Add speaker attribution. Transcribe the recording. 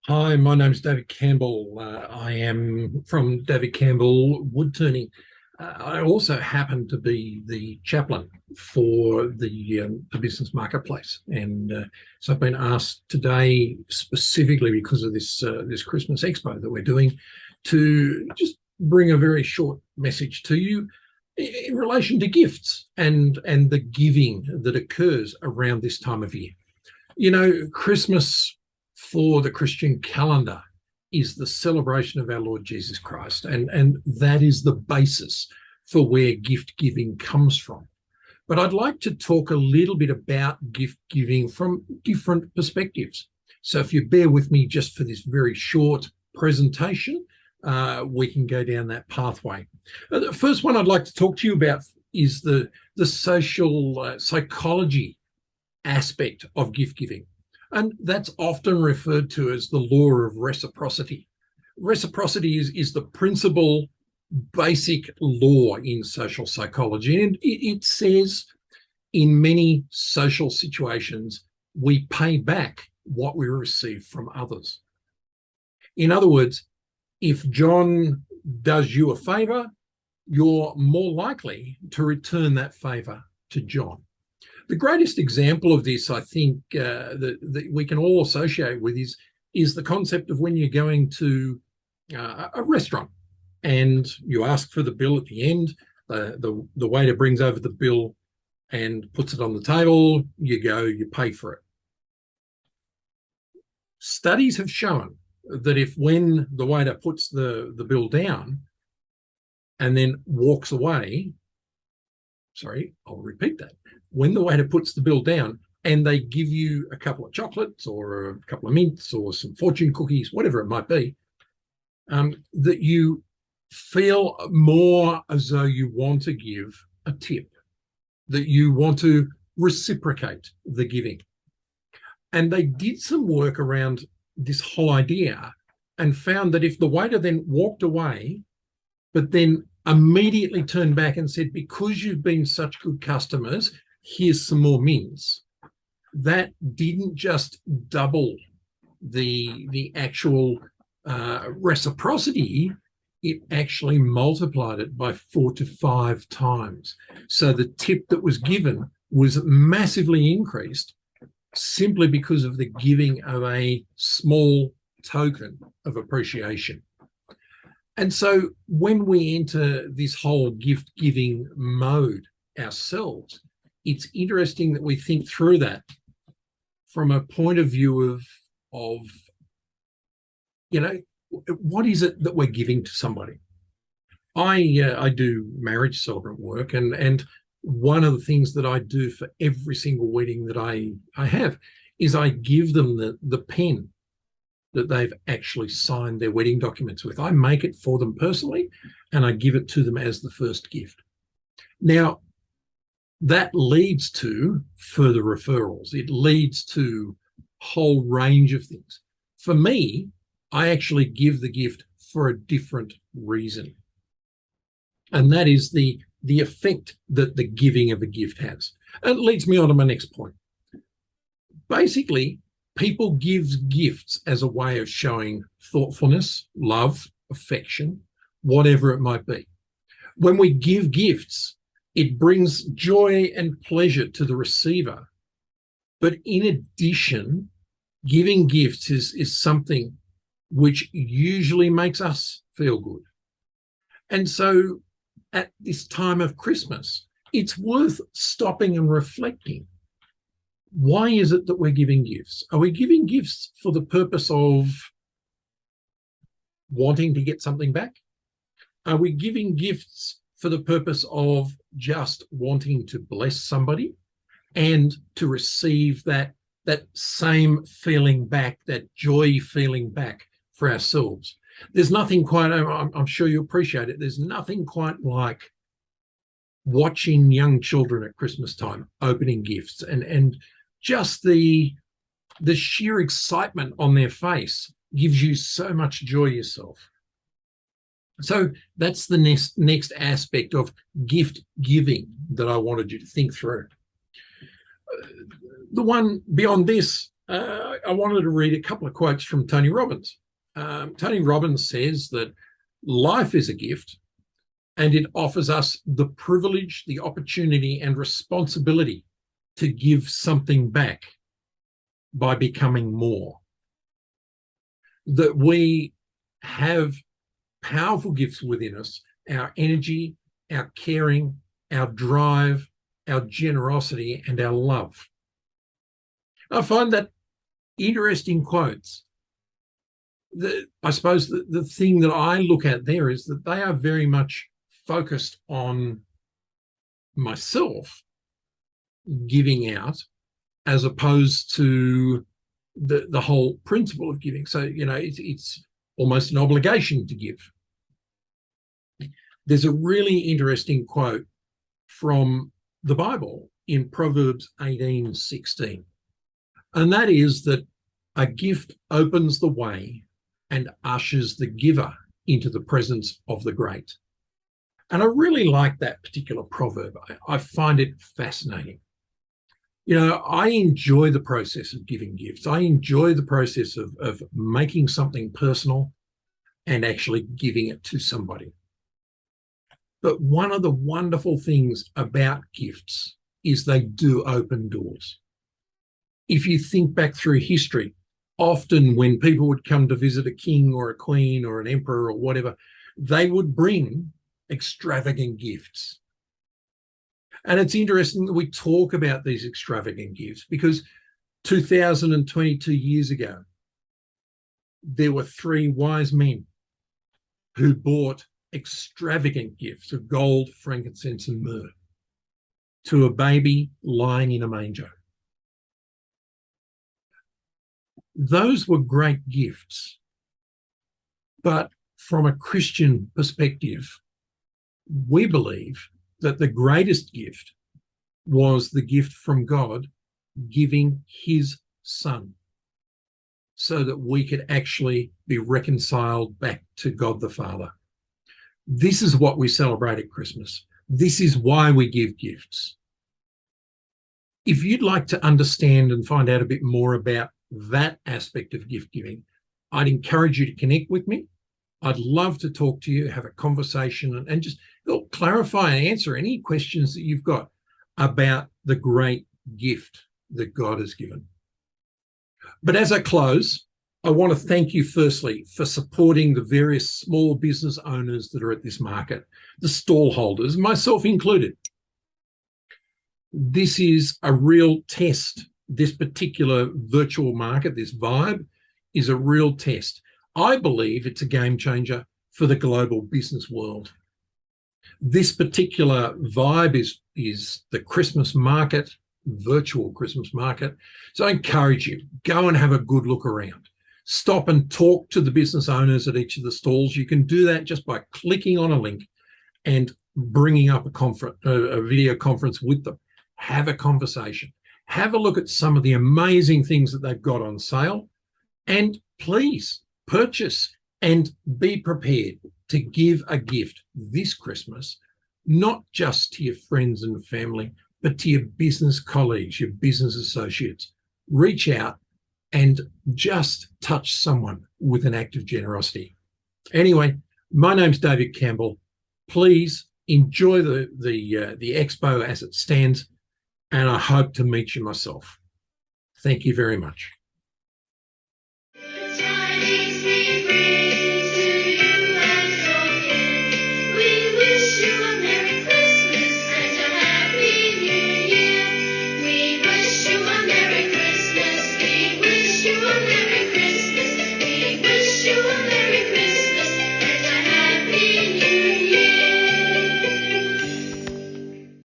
Speaker 1: Hi, my name's David Campbell. I am from David Campbell Wood Turning. I also happen to be the chaplain for the business marketplace, and so I've been asked today, specifically because of this Christmas Expo that we're doing, to just bring a very short message to you in relation to gifts and the giving that occurs around this time of year. You know, Christmas for the Christian calendar is the celebration of our Lord Jesus Christ, and that is the basis for where gift giving comes from. But I'd like to talk a little bit about gift giving from different perspectives. So if you bear with me just for this very short presentation, we can go down that pathway. The first one I'd like to talk to you about is the social psychology aspect of gift giving. And that's often referred to as the law of reciprocity. Reciprocity is the principal basic law in social psychology. And it says in many social situations, we pay back what we receive from others. In other words, if John does you a favor, you're more likely to return that favor to John. The greatest example of this, I think, that we can all associate with is the concept of when you're going to a restaurant and you ask for the bill at the end. The waiter brings over the bill and puts it on the table. You go, you pay for it. Studies have shown that if when the waiter puts the bill down and then walks away, sorry, I'll repeat that. When the waiter puts the bill down and they give you a couple of chocolates or a couple of mints or some fortune cookies, whatever it might be, that you feel more as though you want to give a tip, that you want to reciprocate the giving. And they did some work around this whole idea and found that if the waiter then walked away, but then immediately turned back and said, because you've been such good customers, here's some more mints, that didn't just double the actual reciprocity, it actually multiplied it by 4 to 5 times. So the tip that was given was massively increased simply because of the giving of a small token of appreciation. And so when we enter this whole gift giving mode ourselves, it's interesting that we think through that from a point of view of you know, what is it that we're giving to somebody? I do marriage celebrant work, and one of the things that I do for every single wedding that I have is I give them the pen that they've actually signed their wedding documents with. I make it for them personally, and I give it to them as the first gift. Now, that leads to further referrals. It leads to a whole range of things. For me, I actually give the gift for a different reason. And that is the effect that the giving of a gift has. And it leads me on to my next point. Basically, people give gifts as a way of showing thoughtfulness, love, affection, whatever it might be. When we give gifts, it brings joy and pleasure to the receiver. But in addition, giving gifts is something which usually makes us feel good. And so at this time of Christmas, it's worth stopping and reflecting. Why is it that we're giving gifts? Are we giving gifts for the purpose of wanting to get something back? Are we giving gifts for the purpose of just wanting to bless somebody and to receive that same feeling back, that joy feeling back for ourselves? There's nothing quite, I'm sure you appreciate it, there's nothing quite like watching young children at Christmas time opening gifts and just the sheer excitement on their face gives you so much joy yourself. So that's the next aspect of gift giving that I wanted you to think through. The one beyond this I wanted to read a couple of quotes from Tony Robbins. Tony Robbins says that life is a gift and it offers us the privilege, the opportunity, and responsibility to give something back by becoming more. That we have powerful gifts within us, our energy, our caring, our drive, our generosity, and our love. I find that interesting quotes. I suppose the thing that I look at there is that they are very much focused on myself giving out as opposed to the whole principle of giving. So, it's almost an obligation to give. There's a really interesting quote from the Bible in Proverbs 18:16. And that is that a gift opens the way and ushers the giver into the presence of the great. And I really like that particular proverb. I find it fascinating. I enjoy the process of giving gifts. I enjoy the process of making something personal and actually giving it to somebody. But one of the wonderful things about gifts is they do open doors. If you think back through history, often when people would come to visit a king or a queen or an emperor or whatever, they would bring extravagant gifts. And it's interesting that we talk about these extravagant gifts because 2022 years ago, there were 3 wise men who bought extravagant gifts of gold, frankincense, and myrrh to a baby lying in a manger. Those were great gifts. But from a Christian perspective, we believe that the greatest gift was the gift from God giving his son so that we could actually be reconciled back to God the Father. This is what we celebrate at Christmas. This is why we give gifts. If you'd like to understand and find out a bit more about that aspect of gift giving, I'd encourage you to connect with me. I'd love to talk to you, have a conversation, and just clarify and answer any questions that you've got about the great gift that God has given. But as I close, I want to thank you firstly for supporting the various small business owners that are at this market, the stall holders, myself included. This is a real test. This particular virtual market, this Vibe, is a real test. I believe it's a game changer for the global business world. This particular Vibe is the Christmas market, virtual Christmas market. So I encourage you, go and have a good look around. Stop and talk to the business owners at each of the stalls. You can do that just by clicking on a link and bringing up a video conference with them. Have a conversation. Have a look at some of the amazing things that they've got on sale, and please purchase and be prepared to give a gift this Christmas, not just to your friends and family, but to your business colleagues, your business associates. Reach out and just touch someone with an act of generosity. Anyway, my name's David Campbell. Please enjoy the expo as it stands, and I hope to meet you myself. Thank you very much.